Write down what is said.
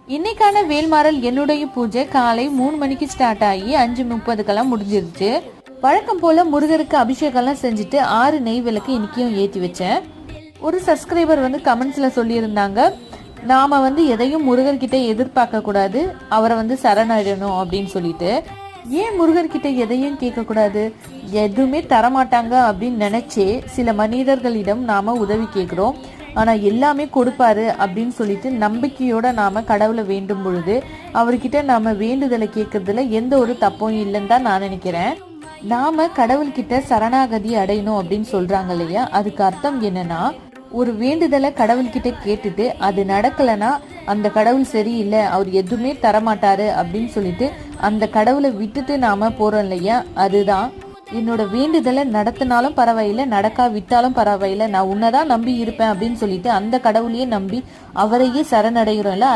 இன்னைக்கான வேல்மாறல் என்னுடைய பூஜை காலை 3 மணிக்கு ஸ்டார்ட் ஆகி 5:30 முடிஞ்சிருச்சு. வழக்கம் போல முருகருக்கு அபிஷேகம்லாம் செஞ்சுட்டு 6 நெய் விளக்கு இன்னைக்கும் ஏற்றி வச்சேன். ஒரு சப்ஸ்கிரைபர் கமெண்ட்ஸ்ல சொல்லியிருந்தாங்க, நாம எதையும் முருகர்கிட்ட எதிர்பார்க்க கூடாது, அவரை சரணடையணும் அப்படின்னு சொல்லிட்டு. ஏன் முருகர்கிட்ட எதையும் கேட்க கூடாது? எதுவுமே தரமாட்டாங்க அப்படின்னு நினைச்சே சில மனிதர்களிடம் நாம உதவி கேட்கிறோம். ஆனா எல்லாமே கொடுப்பாரு அப்படின்னு சொல்லிட்டு நம்பிக்கையோட நாம கடவுளை வேண்டும் பொழுது அவர்கிட்ட நாம வேண்டுதலை கேட்கறதுல எந்த ஒரு தப்பும் இல்லைன்னு தான் நான் நினைக்கிறேன். நாம கடவுள்கிட்ட சரணாகதி அடையணும் அப்படின்னு சொல்றாங்க இல்லையா, அதுக்கு அர்த்தம் என்னன்னா, ஒரு வேண்டுதலை கடவுள்கிட்ட கேட்டுட்டு அது நடக்கலைன்னா அந்த கடவுள் சரியில்லை, அவர் எதுவுமே தரமாட்டாரு அப்படின்னு சொல்லிட்டு அந்த கடவுளை விட்டுட்டு நாம போறோம் இல்லையா, அதுதான். என்னோட வேண்டுதலை நடத்தினாலும் பரவாயில்லை, நடக்கா விட்டாலும் பரவாயில்லை, நான் உன்னதான் நம்பி இருப்பேன் அப்படின்னு சொல்லிட்டு அந்த கடவுளையே நம்பி அவரையே சரணடைகிறோம்ல, அதான்